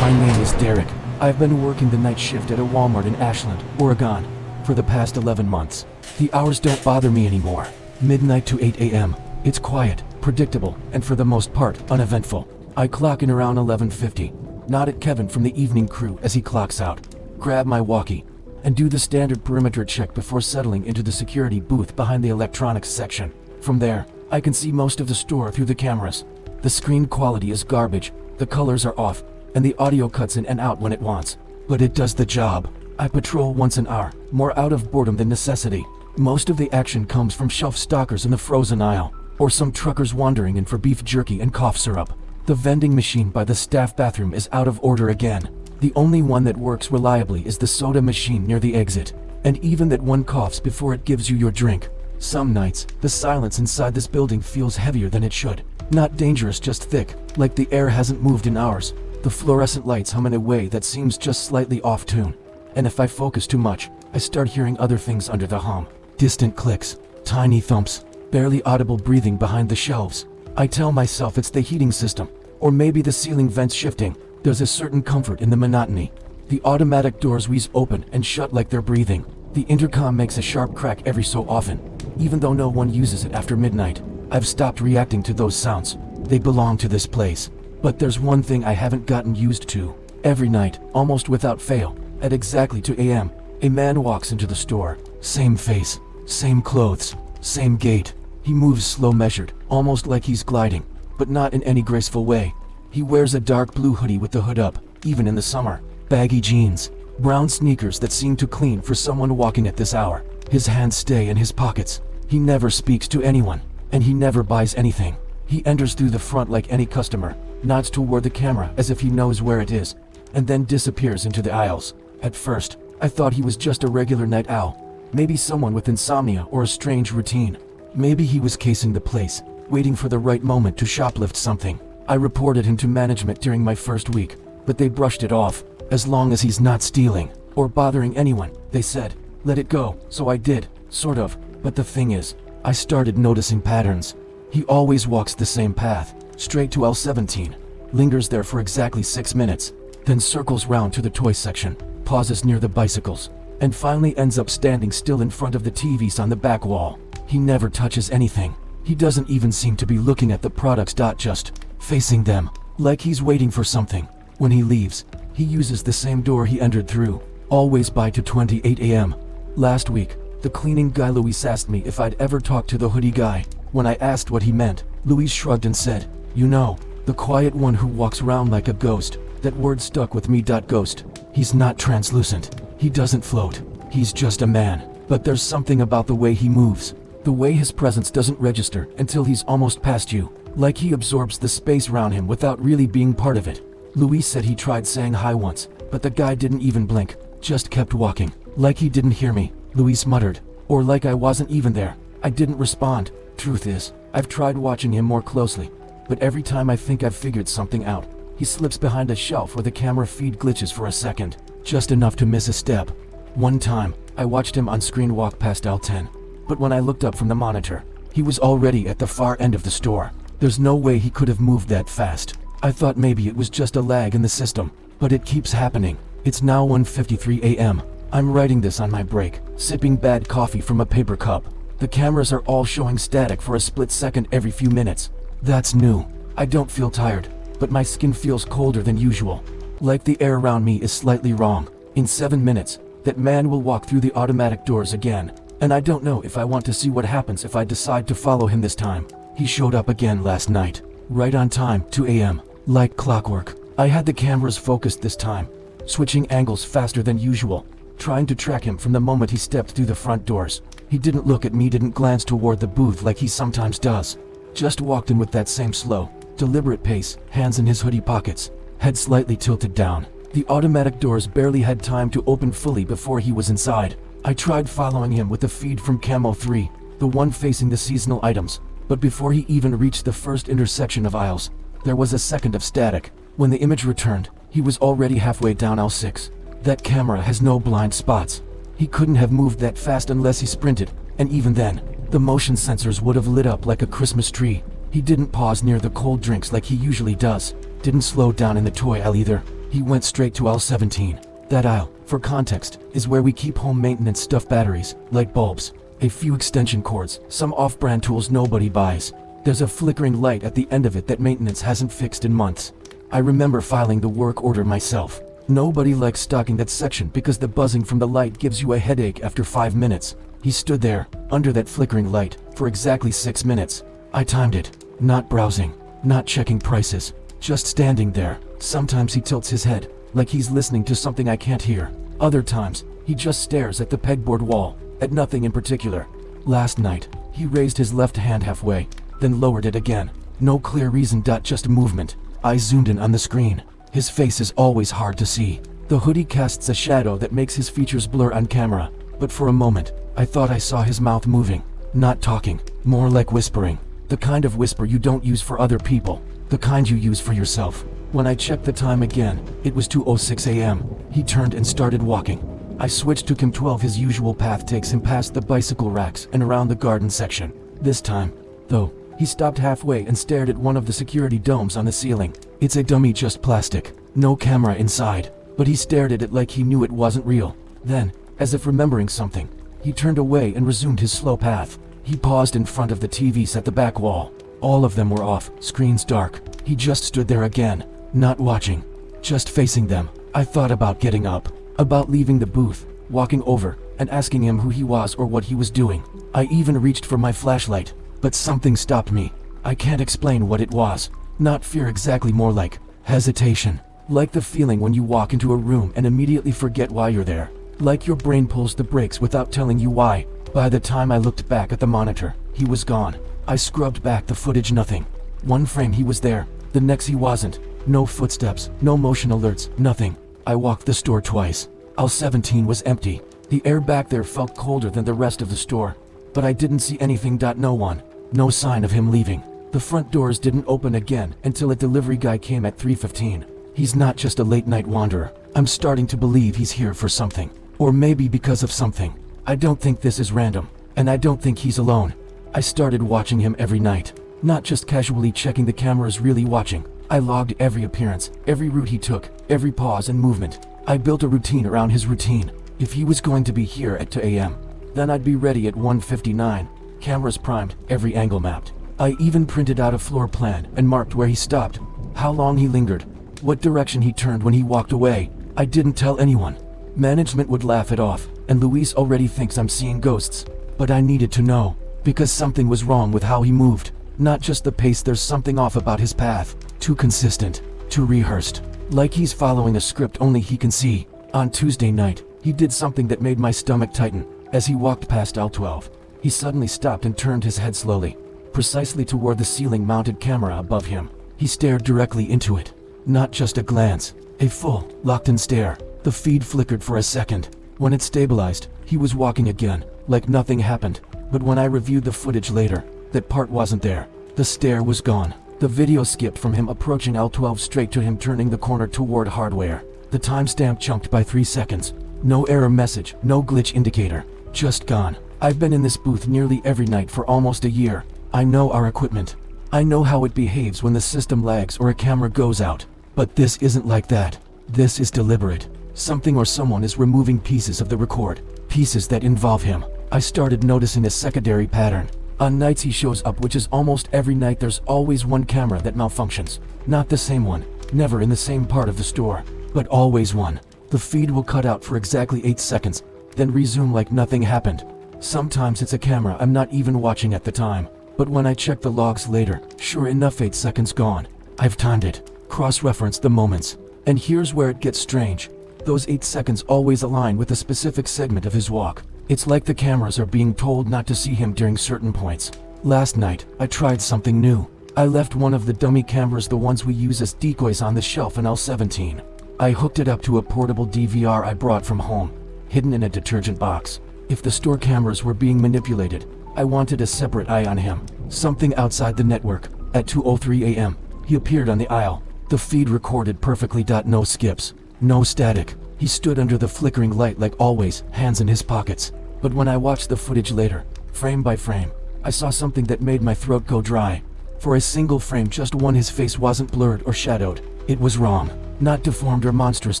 My name is Derek. I've been working the night shift at a Walmart in Ashland, Oregon, for the past 11 months. The hours don't bother me anymore. Midnight to 8 a.m. It's quiet, predictable, and for the most part, uneventful. I clock in around 11:50, nod at Kevin from the evening crew as he clocks out, grab my walkie, and do the standard perimeter check before settling into the security booth behind the electronics section. From there, I can see most of the store through the cameras. The screen quality is garbage, the colors are off, and the audio cuts in and out when it wants. But it does the job. I patrol once an hour, more out of boredom than necessity. Most of the action comes from shelf stockers in the frozen aisle, or some truckers wandering in for beef jerky and cough syrup. The vending machine by the staff bathroom is out of order again. The only one that works reliably is the soda machine near the exit, and even that one coughs before it gives you your drink. Some nights, the silence inside this building feels heavier than it should. Not dangerous, just thick, like the air hasn't moved in hours. The fluorescent lights hum in a way that seems just slightly off tune. And if I focus too much, I start hearing other things under the hum. Distant clicks, tiny thumps, barely audible breathing behind the shelves. I tell myself it's the heating system, or maybe the ceiling vents shifting. There's a certain comfort in the monotony. The automatic doors wheeze open and shut like they're breathing. The intercom makes a sharp crack every so often, even though no one uses it after midnight. I've stopped reacting to those sounds. They belong to this place. But there's one thing I haven't gotten used to. Every night, almost without fail, at exactly 2 a.m., a man walks into the store. Same face, same clothes, same gait. He moves slow measured, almost like he's gliding, but not in any graceful way. He wears a dark blue hoodie with the hood up, even in the summer. Baggy jeans, brown sneakers that seem too clean for someone walking at this hour. His hands stay in his pockets. He never speaks to anyone, and he never buys anything. He enters through the front like any customer, nods toward the camera as if he knows where it is, and then disappears into the aisles. At first, I thought he was just a regular night owl. Maybe someone with insomnia or a strange routine. Maybe he was casing the place, waiting for the right moment to shoplift something. I reported him to management during my first week, but they brushed it off. As long as he's not stealing or bothering anyone, they said, let it go. So I did, sort of. But the thing is, I started noticing patterns. He always walks the same path, straight to L17, lingers there for exactly 6 minutes, then circles round to the toy section, pauses near the bicycles, and finally ends up standing still in front of the TVs on the back wall. He never touches anything. He doesn't even seem to be looking at the products, just facing them, like he's waiting for something. When he leaves, he uses the same door he entered through, always by 2:28 a.m. Last week, the cleaning guy Luis asked me if I'd ever talked to the hoodie guy. When I asked what he meant, Luis shrugged and said, you know, the quiet one who walks around like a ghost. That word stuck with me. Ghost. He's not translucent. He doesn't float. He's just a man. But there's something about the way he moves. The way his presence doesn't register until he's almost past you. Like he absorbs the space around him without really being part of it. Luis said he tried saying hi once, but the guy didn't even blink, just kept walking. Like he didn't hear me, Luis muttered. Or like I wasn't even there. I didn't respond. Truth is, I've tried watching him more closely, but every time I think I've figured something out, he slips behind a shelf where the camera feed glitches for a second, just enough to miss a step. One time, I watched him on screen walk past L10, but when I looked up from the monitor, he was already at the far end of the store. There's no way he could have moved that fast. I thought maybe it was just a lag in the system, but it keeps happening. It's now 1:53 a.m. I'm writing this on my break, sipping bad coffee from a paper cup. The cameras are all showing static for a split second every few minutes. That's new. I don't feel tired, but my skin feels colder than usual. Like the air around me is slightly wrong. In 7 minutes, that man will walk through the automatic doors again, and I don't know if I want to see what happens if I decide to follow him this time. He showed up again last night, right on time, 2 a.m., like clockwork. I had the cameras focused this time, switching angles faster than usual, trying to track him from the moment he stepped through the front doors. He didn't look at me, didn't glance toward the booth like he sometimes does. Just walked in with that same slow, deliberate pace, hands in his hoodie pockets, head slightly tilted down. The automatic doors barely had time to open fully before he was inside. I tried following him with the feed from Camo 3, the one facing the seasonal items, but before he even reached the first intersection of aisles, there was a second of static. When the image returned, he was already halfway down aisle 6. That camera has no blind spots. He couldn't have moved that fast unless he sprinted, and even then, the motion sensors would have lit up like a Christmas tree. He didn't pause near the cold drinks like he usually does, didn't slow down in the toy aisle either. He went straight to aisle 17. That aisle, for context, is where we keep home maintenance stuff: batteries, light bulbs, a few extension cords, some off-brand tools nobody buys. There's a flickering light at the end of it that maintenance hasn't fixed in months. I remember filing the work order myself. Nobody likes stocking that section because the buzzing from the light gives you a headache after 5 minutes. He stood there, under that flickering light, for exactly 6 minutes. I timed it. Not browsing, not checking prices, just standing there. Sometimes he tilts his head, like he's listening to something I can't hear. Other times, he just stares at the pegboard wall, at nothing in particular. Last night, he raised his left hand halfway, then lowered it again. No clear reason, just movement. I zoomed in on the screen. His face is always hard to see. The hoodie casts a shadow that makes his features blur on camera, but for a moment, I thought I saw his mouth moving. Not talking, more like whispering. The kind of whisper you don't use for other people, the kind you use for yourself. When I checked the time again, it was 2:06 a.m. He turned and started walking. I switched to Kim 12. His usual path takes him past the bicycle racks and around the garden section. This time, though, he stopped halfway and stared at one of the security domes on the ceiling. It's a dummy, just plastic, no camera inside, but he stared at it like he knew it wasn't real. Then, as if remembering something, he turned away and resumed his slow path. He paused in front of the TVs at the back wall. All of them were off, screens dark. He just stood there again, not watching, just facing them. I thought about getting up, about leaving the booth, walking over, and asking him who he was or what he was doing. I even reached for my flashlight, but something stopped me. I can't explain what it was. Not fear exactly, more like hesitation. Like the feeling when you walk into a room and immediately forget why you're there. Like your brain pulls the brakes without telling you why. By the time I looked back at the monitor, he was gone. I scrubbed back the footage, nothing. One frame he was there, the next he wasn't. No footsteps, no motion alerts, nothing. I walked the store twice. Aisle 17 was empty. The air back there felt colder than the rest of the store. But I didn't see anything. No one. No sign of him leaving. The front doors didn't open again until a delivery guy came at 3:15. He's not just a late night wanderer. I'm starting to believe he's here for something. Or maybe because of something. I don't think this is random. And I don't think he's alone. I started watching him every night. Not just casually checking the cameras, really watching. I logged every appearance, every route he took, every pause and movement. I built a routine around his routine. If he was going to be here at 2 a.m., then I'd be ready at 1:59. Cameras primed, every angle mapped. I even printed out a floor plan and marked where he stopped, how long he lingered, what direction he turned when he walked away. I didn't tell anyone. Management would laugh it off, and Luis already thinks I'm seeing ghosts. But I needed to know, because something was wrong with how he moved. Not just the pace, there's something off about his path. Too consistent, too rehearsed. Like he's following a script only he can see. On Tuesday night, he did something that made my stomach tighten. As he walked past aisle 12, he suddenly stopped and turned his head slowly, precisely toward the ceiling-mounted camera above him. He stared directly into it. Not just a glance, a full, locked-in stare. The feed flickered for a second. When it stabilized, he was walking again, like nothing happened. But when I reviewed the footage later, that part wasn't there. The stare was gone. The video skipped from him approaching aisle 12 straight to him turning the corner toward hardware. The timestamp chunked by 3 seconds. No error message, no glitch indicator. Just gone. I've been in this booth nearly every night for almost a year. I know our equipment. I know how it behaves when the system lags or a camera goes out. But this isn't like that. This is deliberate. Something or someone is removing pieces of the record. Pieces that involve him. I started noticing a secondary pattern. On nights he shows up, which is almost every night, there's always one camera that malfunctions. Not the same one. Never in the same part of the store. But always one. The feed will cut out for exactly 8 seconds, then resume like nothing happened. Sometimes it's a camera I'm not even watching at the time. But when I check the logs later, sure enough 8 seconds gone. I've timed it, cross-referenced the moments. And here's where it gets strange. Those 8 seconds always align with a specific segment of his walk. It's like the cameras are being told not to see him during certain points. Last night, I tried something new. I left one of the dummy cameras, the ones we use as decoys, on the shelf in aisle 17. I hooked it up to a portable DVR I brought from home, hidden in a detergent box. If the store cameras were being manipulated, I wanted a separate eye on him. Something outside the network. At 2:03 a.m., he appeared on the aisle. The feed recorded perfectly. No skips. No static. He stood under the flickering light like always, hands in his pockets. But when I watched the footage later, frame by frame, I saw something that made my throat go dry. For a single frame, just one, his face wasn't blurred or shadowed. It was wrong. Not deformed or monstrous,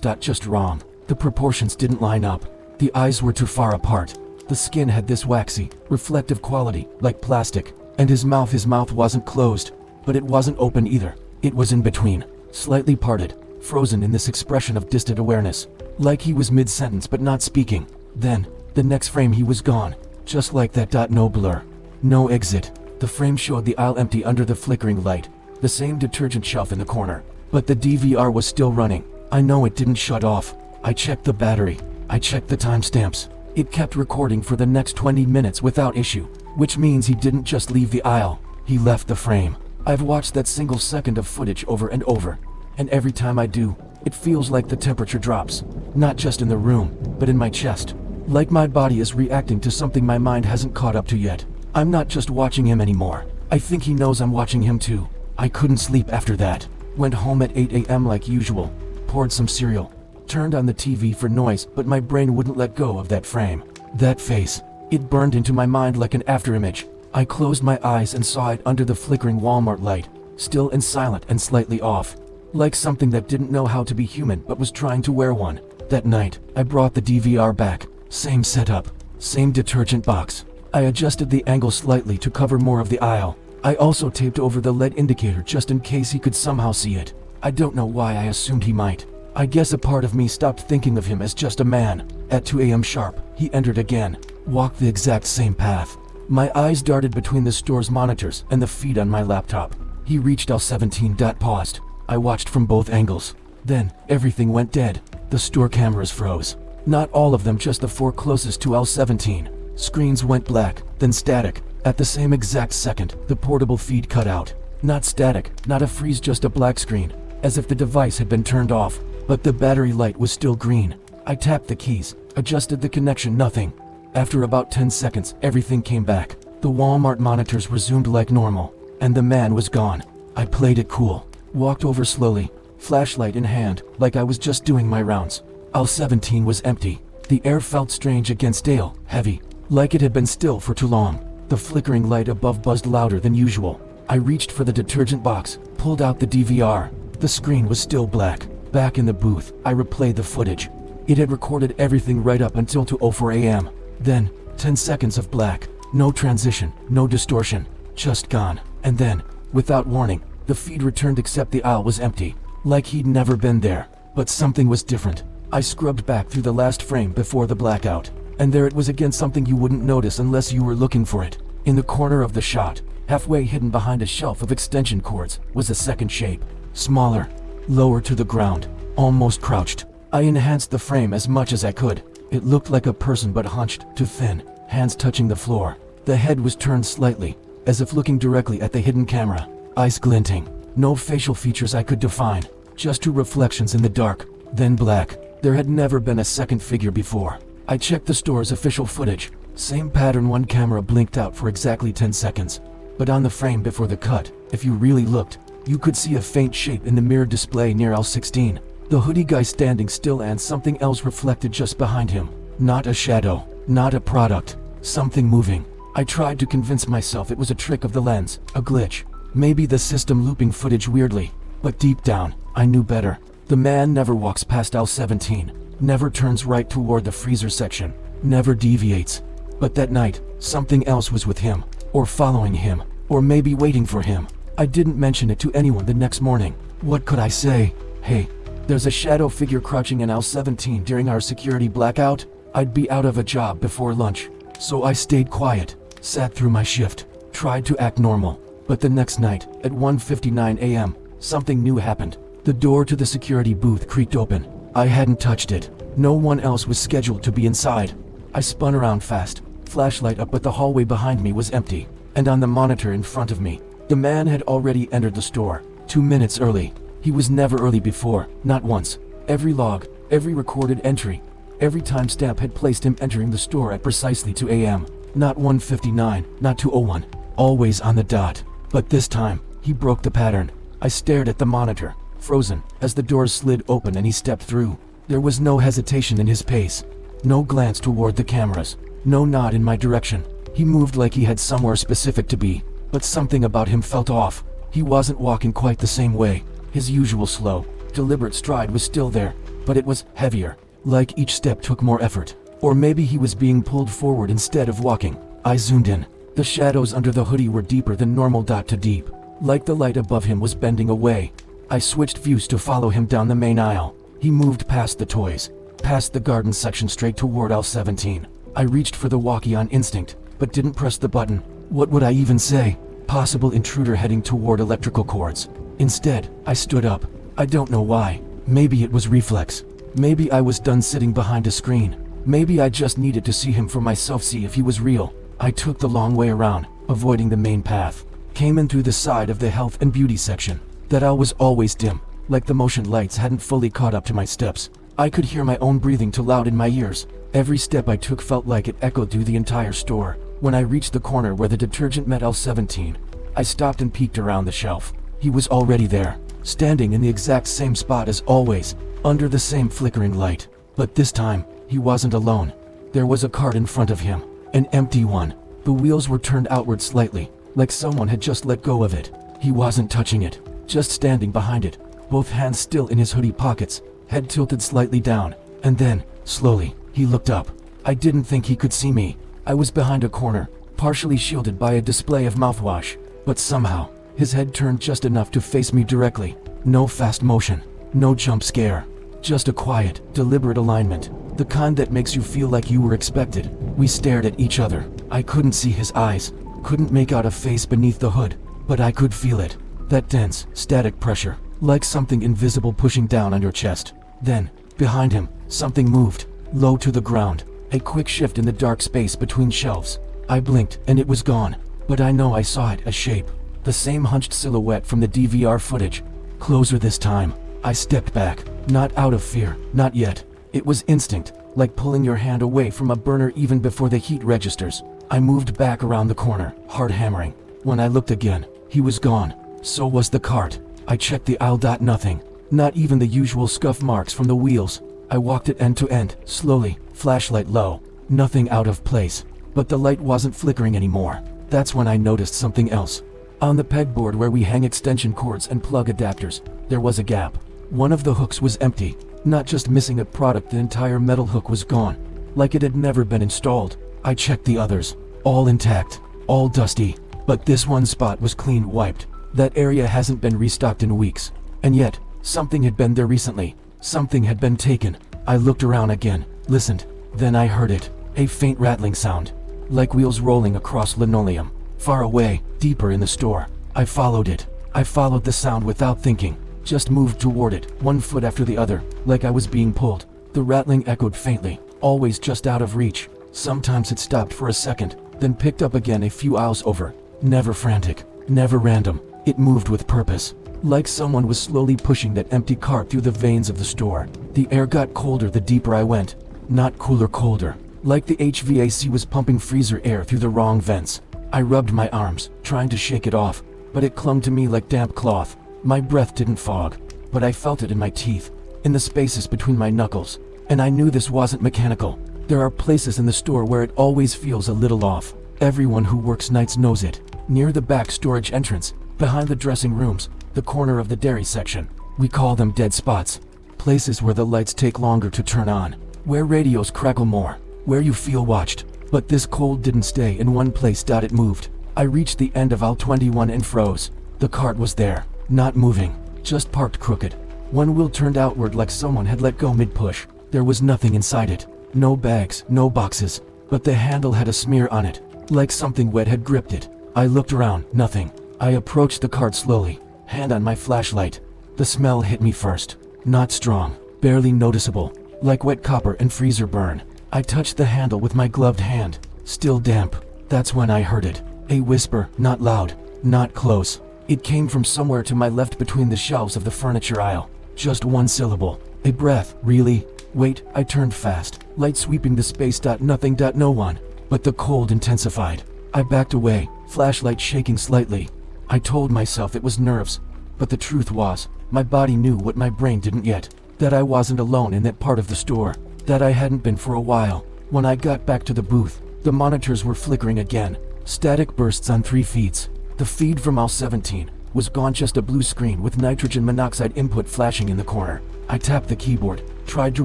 just wrong. The proportions didn't line up. The eyes were too far apart. The skin had this waxy, reflective quality, like plastic. And his mouth wasn't closed, but it wasn't open either. It was in between, slightly parted, frozen in this expression of distant awareness. Like he was mid-sentence but not speaking. Then, the next frame, he was gone. Just like that. No blur. No exit. The frame showed the aisle empty under the flickering light. The same detergent shelf in the corner. But the DVR was still running. I know it didn't shut off. I checked the battery. I checked the timestamps. It kept recording for the next 20 minutes without issue. Which means he didn't just leave the aisle. He left the frame. I've watched that single second of footage over and over. And every time I do, it feels like the temperature drops. Not just in the room, but in my chest. Like my body is reacting to something my mind hasn't caught up to yet. I'm not just watching him anymore. I think he knows I'm watching him too. I couldn't sleep after that. Went home at 8 a.m. like usual. Poured some cereal. Turned on the TV for noise, but my brain wouldn't let go of that frame. That face. It burned into my mind like an afterimage. I closed my eyes and saw it under the flickering Walmart light. Still and silent and slightly off. Like something that didn't know how to be human but was trying to wear one. That night, I brought the DVR back. Same setup. Same detergent box. I adjusted the angle slightly to cover more of the aisle. I also taped over the LED indicator just in case he could somehow see it. I don't know why I assumed he might. I guess a part of me stopped thinking of him as just a man. At 2 a.m. sharp, he entered again. Walked the exact same path. My eyes darted between the store's monitors and the feed on my laptop. He reached aisle 17. Paused. I watched from both angles. Then, everything went dead. The store cameras froze. Not all of them, just the 4 closest to aisle 17. Screens went black, then static. At the same exact second, the portable feed cut out. Not static, not a freeze, just a black screen. As if the device had been turned off. But the battery light was still green. I tapped the keys, adjusted the connection, nothing. After about 10 seconds, everything came back. The Walmart monitors resumed like normal. And the man was gone. I played it cool. Walked over slowly, flashlight in hand, like I was just doing my rounds. Aisle 17 was empty. The air felt strange again, stale, heavy, like it had been still for too long. The flickering light above buzzed louder than usual. I reached for the detergent box, pulled out the DVR. The screen was still black. Back in the booth, I replayed the footage. It had recorded everything right up until 2:04 a.m. Then, 10 seconds of black. No transition, no distortion. Just gone. And then, without warning, the feed returned except the aisle was empty. Like he'd never been there. But something was different. I scrubbed back through the last frame before the blackout. And there it was again, something you wouldn't notice unless you were looking for it. In the corner of the shot, halfway hidden behind a shelf of extension cords, was a second shape. Smaller. Lower to the ground. Almost crouched. I enhanced the frame as much as I could. It looked like a person but hunched, too thin, hands touching the floor. The head was turned slightly, as if looking directly at the hidden camera. Eyes glinting. No facial features I could define. Just 2 reflections in the dark. Then black. There had never been a second figure before. I checked the store's official footage. Same pattern, 1 camera blinked out for exactly 10 seconds. But on the frame before the cut, if you really looked, you could see a faint shape in the mirror display near aisle 16. The hoodie guy standing still and something else reflected just behind him. Not a shadow. Not a product. Something moving. I tried to convince myself it was a trick of the lens, a glitch. Maybe the system looping footage weirdly. But deep down, I knew better. The man never walks past aisle 17. Never turns right toward the freezer section. Never deviates. But that night, something else was with him. Or following him. Or maybe waiting for him. I didn't mention it to anyone the next morning. What could I say? Hey, there's a shadow figure crouching in aisle 17 during our security blackout. I'd be out of a job before lunch. So I stayed quiet, sat through my shift, tried to act normal. But the next night, at 1:59 a.m., something new happened. The door to the security booth creaked open. I hadn't touched it. No one else was scheduled to be inside. I spun around fast, flashlight up, but the hallway behind me was empty. And on the monitor in front of me, the man had already entered the store, 2 minutes early. He was never early before, not once. Every log, every recorded entry, every timestamp had placed him entering the store at precisely 2 a.m. Not 1:59, not 2:01. Always on the dot. But this time, he broke the pattern. I stared at the monitor, frozen, as the doors slid open and he stepped through. There was no hesitation in his pace. No glance toward the cameras. No nod in my direction. He moved like he had somewhere specific to be. But something about him felt off. He wasn't walking quite the same way. His usual slow, deliberate stride was still there, but it was heavier, like each step took more effort. Or maybe he was being pulled forward instead of walking. I zoomed in. The shadows under the hoodie were deeper than normal, to deep, like the light above him was bending away. I switched views to follow him down the main aisle. He moved past the toys, past the garden section straight toward aisle 17. I reached for the walkie on instinct, but didn't press the button. What would I even say? Possible intruder heading toward electrical cords. Instead, I stood up. I don't know why. Maybe it was reflex. Maybe I was done sitting behind a screen. Maybe I just needed to see him for myself, see if he was real. I took the long way around, avoiding the main path. Came in through the side of the health and beauty section. That aisle was always dim, like the motion lights hadn't fully caught up to my steps. I could hear my own breathing too loud in my ears. Every step I took felt like it echoed through the entire store. When I reached the corner where the detergent met aisle 17, I stopped and peeked around the shelf. He was already there, standing in the exact same spot as always, under the same flickering light. But this time, he wasn't alone. There was a cart in front of him, an empty one. The wheels were turned outward slightly, like someone had just let go of it. He wasn't touching it, just standing behind it, both hands still in his hoodie pockets, head tilted slightly down. And then, slowly, he looked up. I didn't think he could see me. I was behind a corner, partially shielded by a display of mouthwash, but somehow, his head turned just enough to face me directly. No fast motion, no jump scare, just a quiet, deliberate alignment, the kind that makes you feel like you were expected. We stared at each other. I couldn't see his eyes, couldn't make out a face beneath the hood, but I could feel it. That dense, static pressure, like something invisible pushing down on your chest. Then, behind him, something moved, low to the ground, a quick shift in the dark space between shelves. I blinked and it was gone, but I know I saw it, a shape, the same hunched silhouette from the DVR footage. Closer this time. I stepped back, not out of fear, not yet. It was instinct, like pulling your hand away from a burner even before the heat registers. I moved back around the corner, hard hammering. When I looked again, he was gone. So was the cart. I checked the aisle. Nothing. Not even the usual scuff marks from the wheels. I walked it end to end, slowly, flashlight low. Nothing out of place. But the light wasn't flickering anymore. That's when I noticed something else. On the pegboard where we hang extension cords and plug adapters, there was a gap. One of the hooks was empty. Not just missing a product, the entire metal hook was gone, like it had never been installed. I checked the others. All intact, all dusty, but this one spot was clean wiped. That area hasn't been restocked in weeks. And yet, something had been there recently. Something had been taken. I looked around again, listened. Then I heard it. A faint rattling sound, like wheels rolling across linoleum. Far away, deeper in the store. I followed it. I followed the sound without thinking. Just moved toward it, one foot after the other, like I was being pulled. The rattling echoed faintly, always just out of reach. Sometimes it stopped for a second, then picked up again a few aisles over. Never frantic, never random. It moved with purpose, like someone was slowly pushing that empty cart through the veins of the store. The air got colder the deeper I went. Not cooler, colder. Like the HVAC was pumping freezer air through the wrong vents. I rubbed my arms, trying to shake it off, but it clung to me like damp cloth. My breath didn't fog, but I felt it in my teeth, in the spaces between my knuckles. And I knew this wasn't mechanical. There are places in the store where it always feels a little off. Everyone who works nights knows it. Near the back storage entrance, behind the dressing rooms, the corner of the dairy section. We call them dead spots. Places where the lights take longer to turn on, where radios crackle more, where you feel watched. But this cold didn't stay in one place. It moved. I reached the end of aisle 21 and froze. The cart was there, not moving, just parked crooked. One wheel turned outward like someone had let go mid-push. There was nothing inside it. No bags, no boxes. But the handle had a smear on it, like something wet had gripped it. I looked around, nothing. I approached the cart slowly, hand on my flashlight. The smell hit me first. Not strong, barely noticeable, like wet copper and freezer burn. I touched the handle with my gloved hand, still damp. That's when I heard it. A whisper, not loud, not close. It came from somewhere to my left between the shelves of the furniture aisle. Just one syllable. A breath, really? Wait, I turned fast, light sweeping the space. Nothing. No one. But the cold intensified. I backed away, flashlight shaking slightly. I told myself it was nerves, but the truth was, my body knew what my brain didn't yet. That I wasn't alone in that part of the store. That I hadn't been for a while. When I got back to the booth, the monitors were flickering again. Static bursts on 3 feeds. The feed from aisle 17, was gone, just a blue screen with nitrogen monoxide input flashing in the corner. I tapped the keyboard, tried to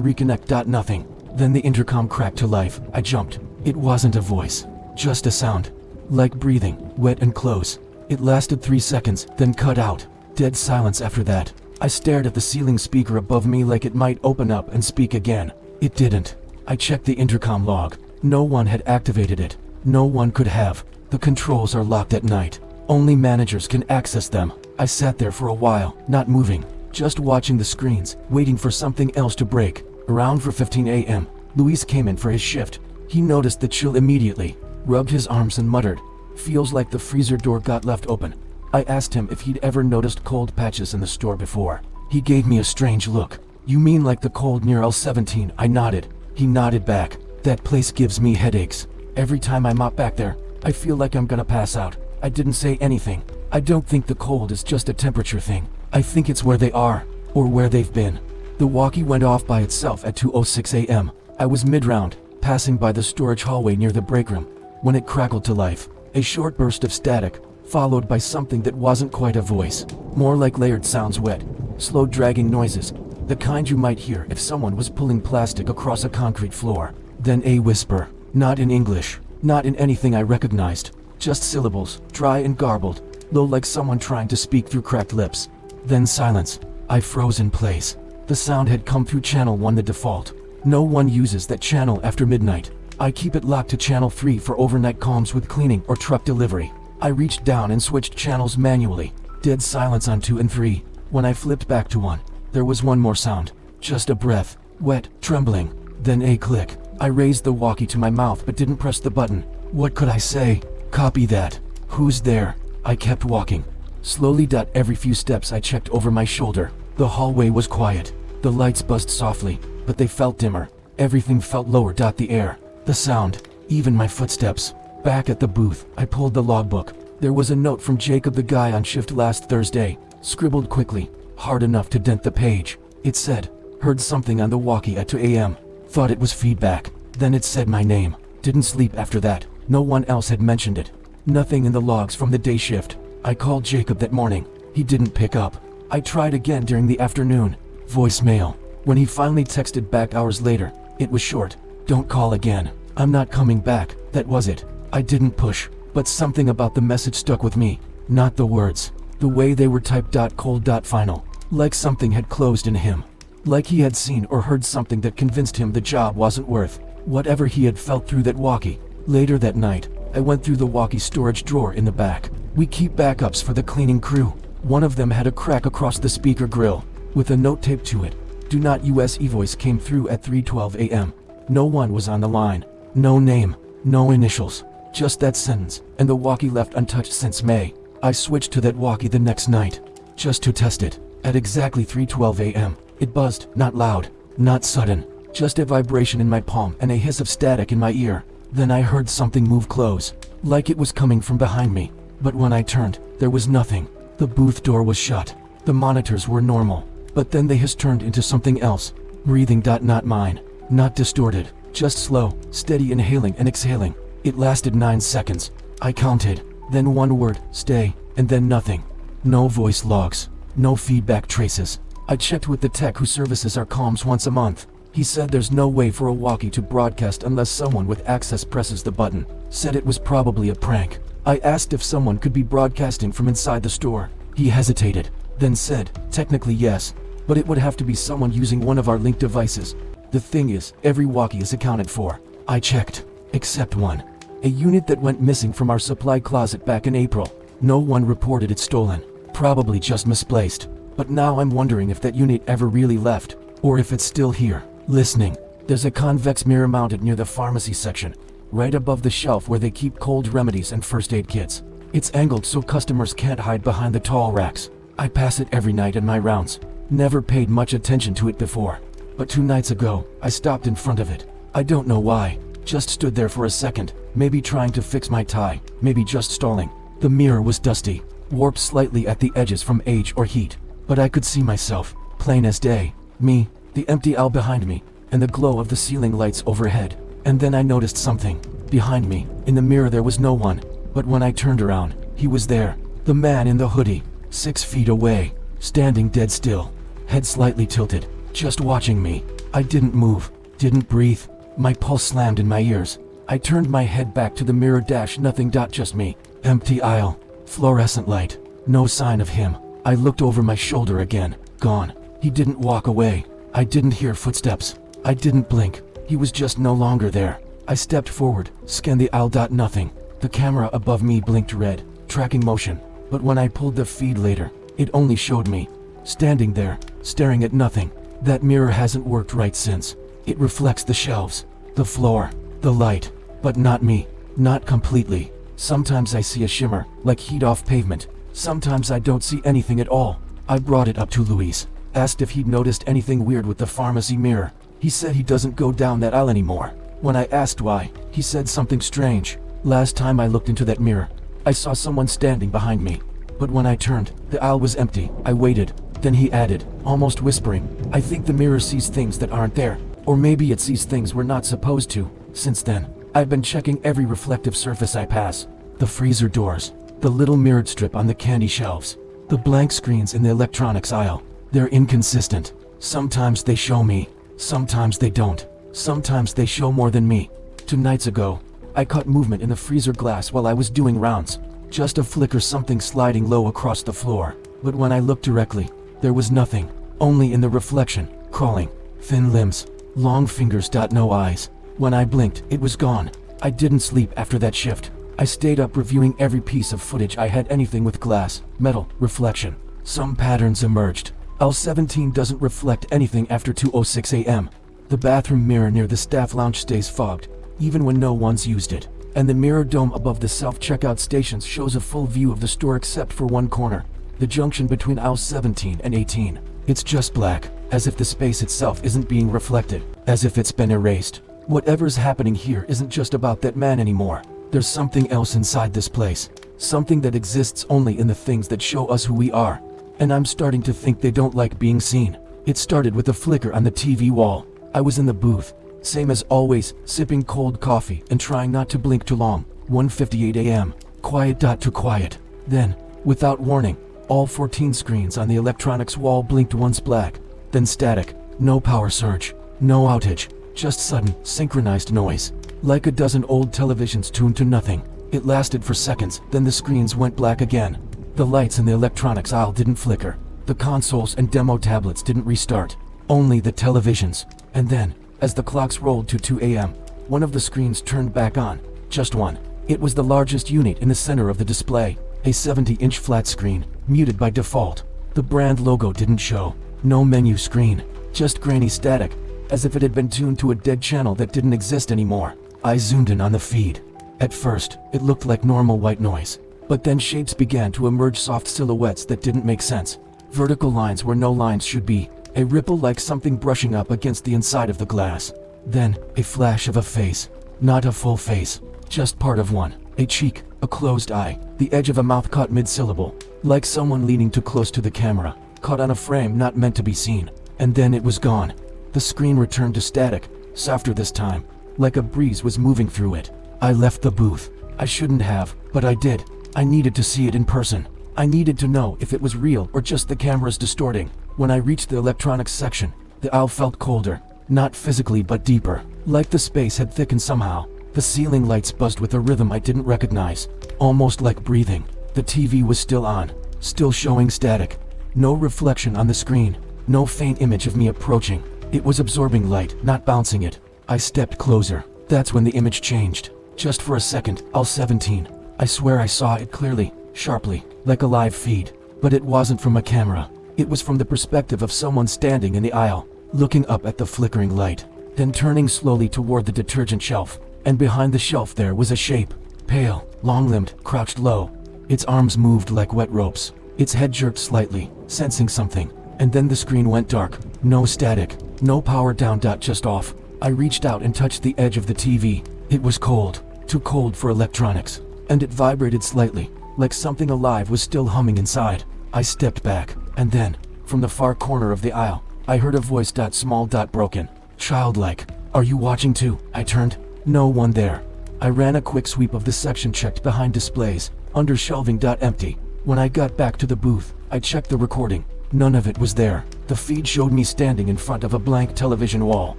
reconnect. Nothing. Then the intercom cracked to life. I jumped. It wasn't a voice, just a sound. Like breathing, wet and close. It lasted 3 seconds, then cut out. Dead silence after that. I stared at the ceiling speaker above me like it might open up and speak again. It didn't. I checked the intercom log. No one had activated it. No one could have. The controls are locked at night. Only managers can access them. I sat there for a while, not moving, just watching the screens, waiting for something else to break. Around 4:15 a.m., Luis came in for his shift. He noticed the chill immediately, rubbed his arms and muttered, "Feels like the freezer door got left open." I asked him if he'd ever noticed cold patches in the store before. He gave me a strange look. "You mean like the cold near L17? I nodded. He nodded back. "That place gives me headaches. Every time I mop back there, I feel like I'm gonna pass out." I didn't say anything. I don't think the cold is just a temperature thing. I think it's where they are, or where they've been. The walkie went off by itself at 2:06 a.m. I was mid-round, passing by the storage hallway near the break room, when it crackled to life. A short burst of static, followed by something that wasn't quite a voice. More like layered sounds, wet, slow dragging noises. The kind you might hear if someone was pulling plastic across a concrete floor. Then a whisper. Not in English. Not in anything I recognized. Just syllables, dry and garbled, low like someone trying to speak through cracked lips. Then silence. I froze in place. The sound had come through channel 1, the default. No one uses that channel after midnight. I keep it locked to channel 3 for overnight comms with cleaning or truck delivery. I reached down and switched channels manually. Dead silence on 2 and 3. When I flipped back to 1, there was one more sound. Just a breath, wet, trembling. Then a click. I raised the walkie to my mouth but didn't press the button. What could I say? Copy that. Who's there? I kept walking. Slowly. Every few steps I checked over my shoulder. The hallway was quiet. The lights buzzed softly, but they felt dimmer. Everything felt lower. The air, the sound, even my footsteps. Back at the booth, I pulled the logbook. There was a note from Jacob, the guy on shift last Thursday, scribbled quickly, hard enough to dent the page. It said, "Heard something on the walkie at 2 a.m. Thought it was feedback." Then it said my name. Didn't sleep after that. No one else had mentioned it. Nothing in the logs from the day shift. I called Jacob that morning. He didn't pick up. I tried again during the afternoon. Voicemail. When he finally texted back hours later, it was short. "Don't call again. I'm not coming back." That was it. I didn't push, but something about the message stuck with me. Not the words. The way they were typed. Cold. Final. Like something had closed in him. Like he had seen or heard something that convinced him the job wasn't worth whatever he had felt through that walkie. Later that night, I went through the walkie storage drawer in the back. We keep backups for the cleaning crew. One of them had a crack across the speaker grill, with a note taped to it. "Do not US E-voice" came through at 3:12 a.m. No one was on the line. No name, no initials. Just that sentence, and the walkie left untouched since May. I switched to that walkie the next night, just to test it. At exactly 3:12 a.m., it buzzed, not loud, not sudden, just a vibration in my palm and a hiss of static in my ear. Then I heard something move close, like it was coming from behind me. But when I turned, there was nothing. The booth door was shut. The monitors were normal. But then they has turned into something else. Breathing. Not mine. Not distorted. Just slow, steady inhaling and exhaling. It lasted 9 seconds. I counted. Then one word, "Stay," and then nothing. No voice logs. No feedback traces. I checked with the tech who services our comms once a month. He said there's no way for a walkie to broadcast unless someone with access presses the button. Said it was probably a prank. I asked if someone could be broadcasting from inside the store. He hesitated, then said, "Technically yes, but it would have to be someone using one of our linked devices. The thing is, every walkie is accounted for." I checked, except one. A unit that went missing from our supply closet back in April. No one reported it stolen. Probably just misplaced. But now I'm wondering if that unit ever really left, or if it's still here, listening. There's a convex mirror mounted near the pharmacy section, right above the shelf where they keep cold remedies and first aid kits. It's angled so customers can't hide behind the tall racks. I pass it every night in my rounds. Never paid much attention to it before. But 2 nights ago, I stopped in front of it. I don't know why. Just stood there for a second, maybe trying to fix my tie, maybe just stalling. The mirror was dusty, warped slightly at the edges from age or heat. But I could see myself, plain as day. Me, the empty aisle behind me, and the glow of the ceiling lights overhead. And then I noticed something. Behind me, in the mirror there was no one. But when I turned around, he was there. The man in the hoodie. 6 feet away, standing dead still, head slightly tilted, just watching me. I didn't move, didn't breathe. My pulse slammed in my ears. I turned my head back to the mirror. Nothing. Just me. Empty aisle. Fluorescent light. No sign of him. I looked over my shoulder again. Gone. He didn't walk away. I didn't hear footsteps. I didn't blink. He was just no longer there. I stepped forward, scanned the aisle. Nothing. The camera above me blinked red, tracking motion. But when I pulled the feed later, it only showed me standing there, staring at nothing. That mirror hasn't worked right since. It reflects the shelves, the floor, the light, but not me. Not completely. Sometimes I see a shimmer, like heat off pavement. Sometimes I don't see anything at all. I brought it up to Luis, asked if he'd noticed anything weird with the pharmacy mirror. He said he doesn't go down that aisle anymore. When I asked why, he said something strange. Last time I looked into that mirror, I saw someone standing behind me. But when I turned, the aisle was empty. I waited. Then he added, almost whispering, I think the mirror sees things that aren't there. Or maybe it sees things we're not supposed to. Since then, I've been checking every reflective surface I pass. The freezer doors, the little mirrored strip on the candy shelves, the blank screens in the electronics aisle. They're inconsistent. Sometimes they show me, sometimes they don't. Sometimes they show more than me. 2 nights ago, I caught movement in the freezer glass while I was doing rounds. Just a flicker, something sliding low across the floor. But when I looked directly, there was nothing. Only in the reflection, crawling, thin limbs, long fingers. No eyes. When I blinked, it was gone. I didn't sleep after that shift. I stayed up reviewing every piece of footage I had. Anything with glass, metal, reflection. Some patterns emerged. L17 doesn't reflect anything after 2:06 a.m. The bathroom mirror near the staff lounge stays fogged, even when no one's used it. And the mirror dome above the self-checkout stations shows a full view of the store except for one corner, the junction between aisle 17 and 18. It's just black, as if the space itself isn't being reflected, as if it's been erased. Whatever's happening here isn't just about that man anymore. There's something else inside this place. Something that exists only in the things that show us who we are. And I'm starting to think they don't like being seen. It started with a flicker on the TV wall. I was in the booth, same as always, sipping cold coffee and trying not to blink too long. 1:58 a.m. Quiet. To quiet. Then, without warning, all 14 screens on the electronics wall blinked once black, then static. No power surge, no outage, just sudden, synchronized noise. Like a dozen old televisions tuned to nothing. It lasted for seconds, then the screens went black again. The lights in the electronics aisle didn't flicker. The consoles and demo tablets didn't restart. Only the televisions. And then, as the clocks rolled to 2 a.m., one of the screens turned back on. Just one. It was the largest unit in the center of the display. A 70-inch flat screen, muted by default. The brand logo didn't show. No menu screen. Just grainy static, as if it had been tuned to a dead channel that didn't exist anymore. I zoomed in on the feed. At first, it looked like normal white noise. But then shapes began to emerge, soft silhouettes that didn't make sense. Vertical lines where no lines should be. A ripple like something brushing up against the inside of the glass. Then, a flash of a face. Not a full face, just part of one. A cheek, a closed eye, the edge of a mouth caught mid-syllable. Like someone leaning too close to the camera, caught on a frame not meant to be seen. And then it was gone. The screen returned to static, softer this time, like a breeze was moving through it. I left the booth. I shouldn't have, but I did. I needed to see it in person. I needed to know if it was real or just the cameras distorting. When I reached the electronics section, the aisle felt colder. Not physically but deeper. Like the space had thickened somehow. The ceiling lights buzzed with a rhythm I didn't recognize. Almost like breathing. The TV was still on. Still showing static. No reflection on the screen. No faint image of me approaching. It was absorbing light, not bouncing it. I stepped closer. That's when the image changed. Just for a second, aisle 17. I swear I saw it clearly, sharply, like a live feed. But it wasn't from a camera. It was from the perspective of someone standing in the aisle, looking up at the flickering light, then turning slowly toward the detergent shelf. And behind the shelf there was a shape. Pale, long-limbed, crouched low. Its arms moved like wet ropes. Its head jerked slightly, sensing something. And then the screen went dark. No static. No power down. Just off. I reached out and touched the edge of the TV. It was cold. Too cold for electronics. And it vibrated slightly, like something alive was still humming inside. I stepped back, and then, from the far corner of the aisle, I heard a voice. Small. Broken. Childlike. Are you watching too? I turned. No one there. I ran a quick sweep of the section, checked behind displays, under shelving. Empty. When I got back to the booth, I checked the recording. None of it was there. The feed showed me standing in front of a blank television wall.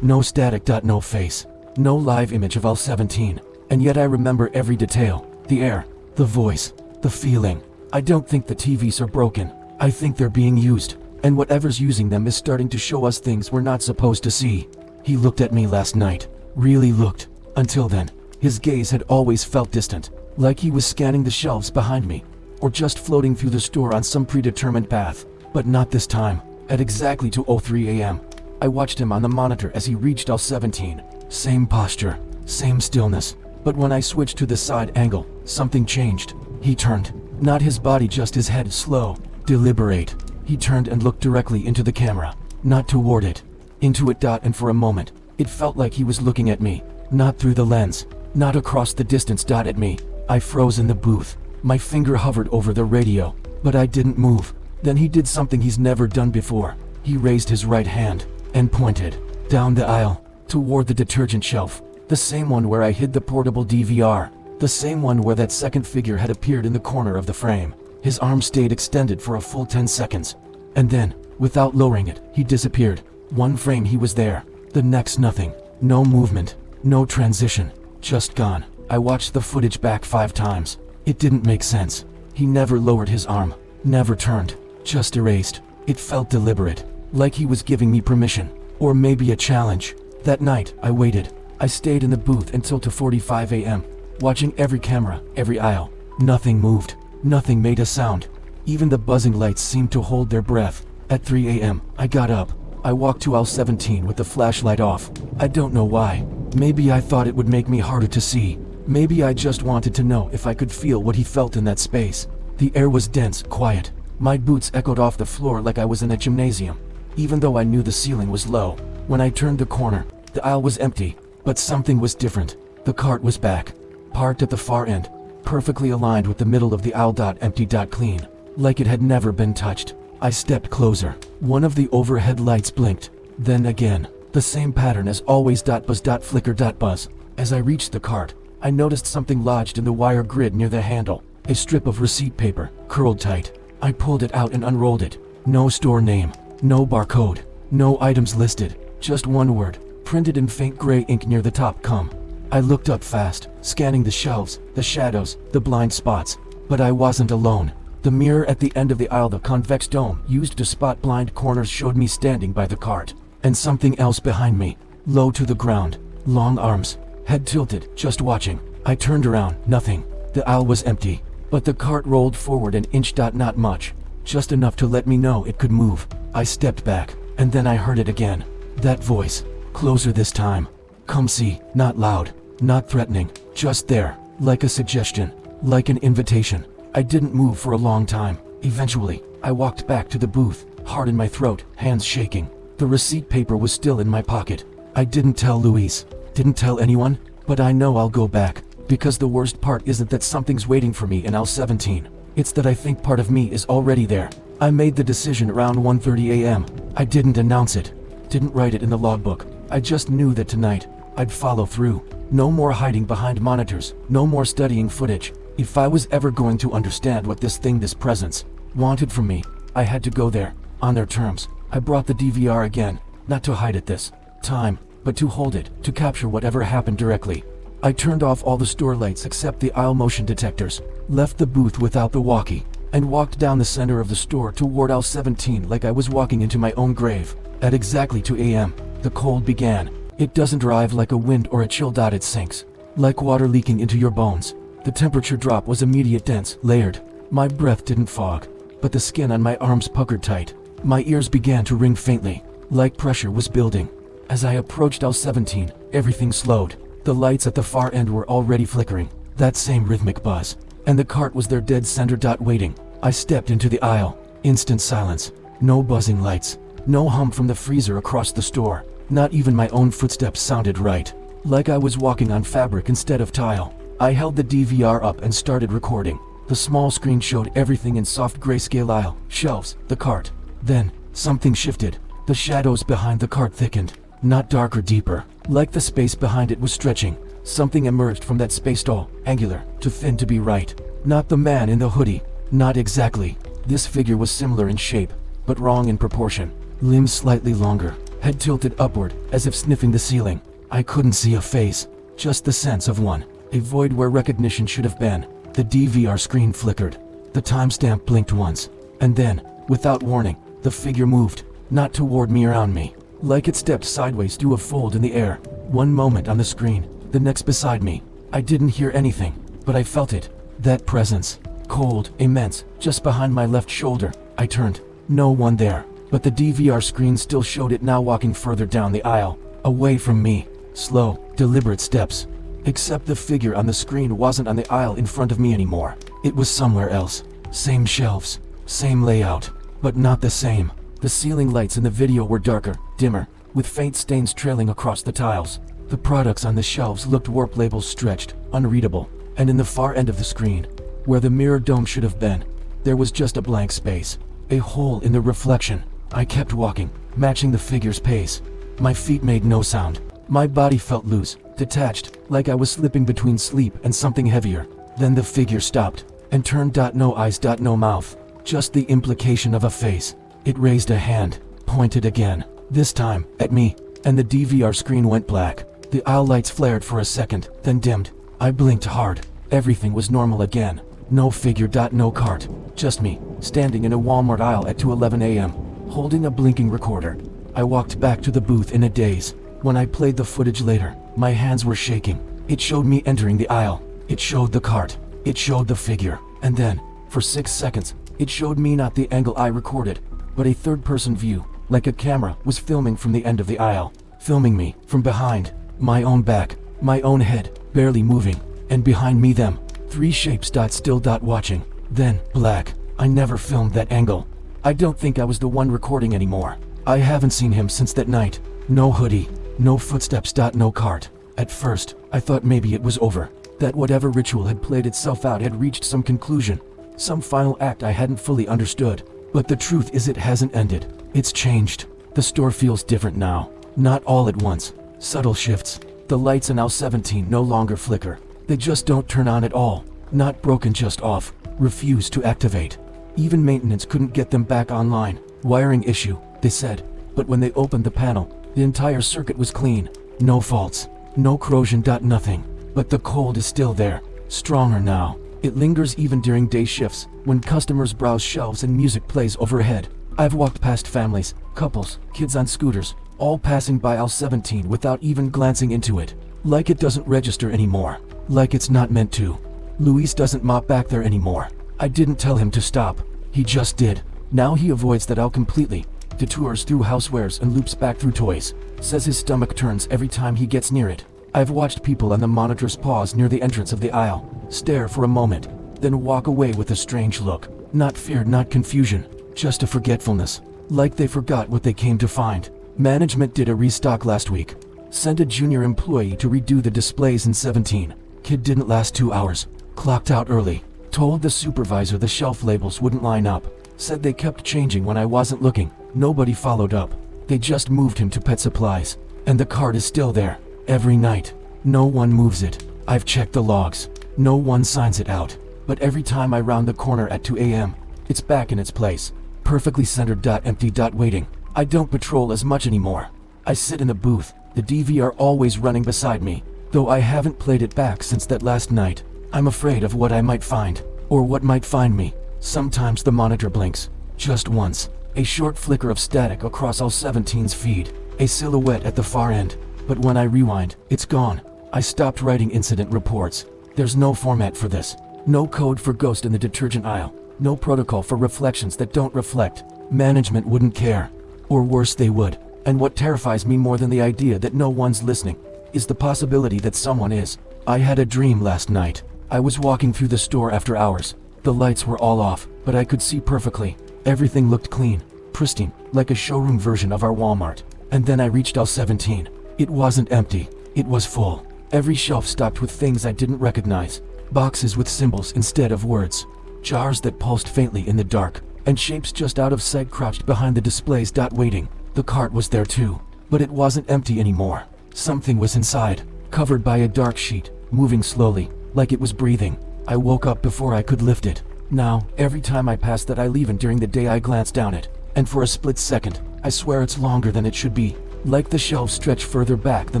No static. No face. No live image of L-17. And yet I remember every detail. The air. The voice. The feeling. I don't think the TVs are broken. I think they're being used. And whatever's using them is starting to show us things we're not supposed to see. He looked at me last night. Really looked. Until then, his gaze had always felt distant. Like he was scanning the shelves behind me. Or just floating through the store on some predetermined path. But not this time. At exactly 2:03 a.m. I watched him on the monitor as he reached L-17. Same posture. Same stillness. But when I switched to the side angle, something changed. He turned. Not his body, just his head. Slow. Deliberate. He turned and looked directly into the camera. Not toward it. Into it. And for a moment, it felt like he was looking at me. Not through the lens. Not across the distance. At me. I froze in the booth. My finger hovered over the radio. But I didn't move. Then he did something he's never done before. He raised his right hand and pointed down the aisle toward the detergent shelf. The same one where I hid the portable DVR. The same one where that second figure had appeared in the corner of the frame. His arm stayed extended for a full 10 seconds. And then, without lowering it, he disappeared. One frame he was there. The next nothing. No movement. No transition. Just gone. I watched the footage back 5 times. It didn't make sense. He never lowered his arm. Never turned. Just erased. It felt deliberate. Like he was giving me permission. Or maybe a challenge. That night, I waited. I stayed in the booth until 2:45 a.m. Watching every camera, every aisle. Nothing moved. Nothing made a sound. Even the buzzing lights seemed to hold their breath. At 3 a.m., I got up. I walked to L-17 with the flashlight off. I don't know why. Maybe I thought it would make me harder to see. Maybe I just wanted to know if I could feel what he felt in that space. The air was dense, quiet. My boots echoed off the floor like I was in a gymnasium. Even though I knew the ceiling was low. When I turned the corner, the aisle was empty. But something was different. The cart was back. Parked at the far end. Perfectly aligned with the middle of the aisle. Empty. Clean. Like it had never been touched. I stepped closer. One of the overhead lights blinked. Then again. The same pattern as always. Buzz. Flicker. Buzz. As I reached the cart, I noticed something lodged in the wire grid near the handle. A strip of receipt paper, curled tight. I pulled it out and unrolled it. No store name. No barcode. No items listed. Just one word, printed in faint gray ink near the top. Come. I looked up fast, scanning the shelves, the shadows, the blind spots. But I wasn't alone. The mirror at the end of the aisle, the convex dome used to spot blind corners, showed me standing by the cart. And something else behind me, low to the ground, long arms, head tilted, just watching. I turned around, nothing. The aisle was empty. But the cart rolled forward an inch. Not much. Just enough to let me know it could move. I stepped back, and then I heard it again. That voice. Closer this time. Come see. Not loud. Not threatening. Just there. Like a suggestion. Like an invitation. I didn't move for a long time. Eventually, I walked back to the booth, heart in my throat, hands shaking. The receipt paper was still in my pocket. I didn't tell Louise. Didn't tell anyone. But I know I'll go back. Because the worst part isn't that something's waiting for me in L-17. It's that I think part of me is already there. I made the decision around 1:30 a.m. I didn't announce it. Didn't write it in the logbook. I just knew that tonight, I'd follow through. No more hiding behind monitors. No more studying footage. If I was ever going to understand what this thing, this presence, wanted from me, I had to go there, on their terms. I brought the DVR again, not to hide it this time, but to hold it, to capture whatever happened directly. I turned off all the store lights except the aisle motion detectors, left the booth without the walkie, and walked down the center of the store toward L-17 like I was walking into my own grave. At exactly 2 a.m., the cold began. It doesn't arrive like a wind or a chill. It sinks. Like water leaking into your bones. The temperature drop was immediate, dense, layered. My breath didn't fog, but the skin on my arms puckered tight. My ears began to ring faintly, like pressure was building. As I approached L-17, everything slowed. The lights at the far end were already flickering. That same rhythmic buzz. And the cart was there, dead center. Waiting. I stepped into the aisle. Instant silence. No buzzing lights. No hum from the freezer across the store. Not even my own footsteps sounded right. Like I was walking on fabric instead of tile. I held the DVR up and started recording. The small screen showed everything in soft grayscale: aisle, shelves, the cart. Then, something shifted. The shadows behind the cart thickened. Not darker, deeper. Like the space behind it was stretching. Something emerged from that space, tall, angular, too thin to be right. Not the man in the hoodie. Not exactly. This figure was similar in shape, but wrong in proportion. Limbs slightly longer, head tilted upward, as if sniffing the ceiling. I couldn't see a face, just the sense of one. A void where recognition should have been. The DVR screen flickered. The timestamp blinked once. And then, without warning, the figure moved, not toward me, around me. Like it stepped sideways through a fold in the air. One moment on the screen, the next beside me. I didn't hear anything, but I felt it. That presence. Cold, immense, just behind my left shoulder. I turned. No one there. But the DVR screen still showed it now, walking further down the aisle. Away from me. Slow, deliberate steps. Except the figure on the screen wasn't on the aisle in front of me anymore. It was somewhere else. Same shelves. Same layout. But not the same. The ceiling lights in the video were darker, dimmer, with faint stains trailing across the tiles. The products on the shelves looked warped, labels stretched, unreadable. And in the far end of the screen, where the mirror dome should have been, there was just a blank space. A hole in the reflection. I kept walking, matching the figure's pace. My feet made no sound. My body felt loose, detached, like I was slipping between sleep and something heavier. Then the figure stopped, and turned. No eyes, no mouth. Just the implication of a face. It raised a hand, pointed again, this time, at me, and the DVR screen went black. The aisle lights flared for a second, then dimmed. I blinked hard. Everything was normal again. No figure. No cart. Just me, standing in a Walmart aisle at 2:11 a.m., holding a blinking recorder. I walked back to the booth in a daze. When I played the footage later, my hands were shaking. It showed me entering the aisle. It showed the cart. It showed the figure. And then, for 6 seconds, it showed me, not the angle I recorded, but a third-person view, like a camera was filming from the end of the aisle, filming me from behind, my own back, my own head, barely moving, and behind me them, 3 shapes. Still. Watching. Then, black. I never filmed that angle. I don't think I was the one recording anymore. I haven't seen him since that night. No hoodie. No footsteps. No cart. At first, I thought maybe it was over. That whatever ritual had played itself out had reached some conclusion. Some final act I hadn't fully understood. But the truth is, it hasn't ended. It's changed. The store feels different now. Not all at once. Subtle shifts. The lights in aisle 17 no longer flicker. They just don't turn on at all. Not broken, just off. Refuse to activate. Even maintenance couldn't get them back online. Wiring issue, they said. But when they opened the panel, the entire circuit was clean. No faults. No corrosion. Nothing. But the cold is still there. Stronger now. It lingers even during day shifts, when customers browse shelves and music plays overhead. I've walked past families, couples, kids on scooters, all passing by aisle 17 without even glancing into it. Like it doesn't register anymore. Like it's not meant to. Luis doesn't mop back there anymore. I didn't tell him to stop. He just did. Now he avoids that aisle completely. Detours through housewares and loops back through toys. Says his stomach turns every time he gets near it. I've watched people on the monitors pause near the entrance of the aisle, stare for a moment, then walk away with a strange look. Not fear, not confusion, just a forgetfulness. Like they forgot what they came to find. Management did a restock last week. Sent a junior employee to redo the displays in 17. Kid didn't last 2 hours. Clocked out early. Told the supervisor the shelf labels wouldn't line up. Said they kept changing when I wasn't looking. Nobody followed up. They just moved him to pet supplies. And the cart is still there. Every night. No one moves it. I've checked the logs. No one signs it out. But every time I round the corner at 2 a.m., it's back in its place. Perfectly centered. Empty. Waiting. I don't patrol as much anymore. I sit in the booth, the DVR always running beside me. Though I haven't played it back since that last night. I'm afraid of what I might find. Or what might find me. Sometimes the monitor blinks. Just once. A short flicker of static across all 17's feed. A silhouette at the far end. But when I rewind, it's gone. I stopped writing incident reports. There's no format for this. No code for ghost in the detergent aisle. No protocol for reflections that don't reflect. Management wouldn't care. Or worse, they would. And what terrifies me more than the idea that no one's listening is the possibility that someone is. I had a dream last night. I was walking through the store after hours. The lights were all off, but I could see perfectly. Everything looked clean, pristine, like a showroom version of our Walmart. And then I reached aisle 17. It wasn't empty. It was full. Every shelf stocked with things I didn't recognize. Boxes with symbols instead of words. Jars that pulsed faintly in the dark. And shapes just out of sight crouched behind the displays. Waiting. The cart was there too. But it wasn't empty anymore. Something was inside, covered by a dark sheet, moving slowly, like it was breathing. I woke up before I could lift it. Now, every time I pass that aisle even during the day I glance down it, and for a split second, I swear it's longer than it should be. Like the shelves stretch further back than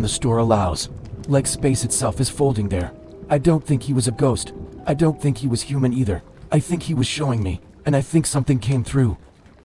the store allows. Like space itself is folding there. I don't think he was a ghost. I don't think he was human either. I think he was showing me, and I think something came through.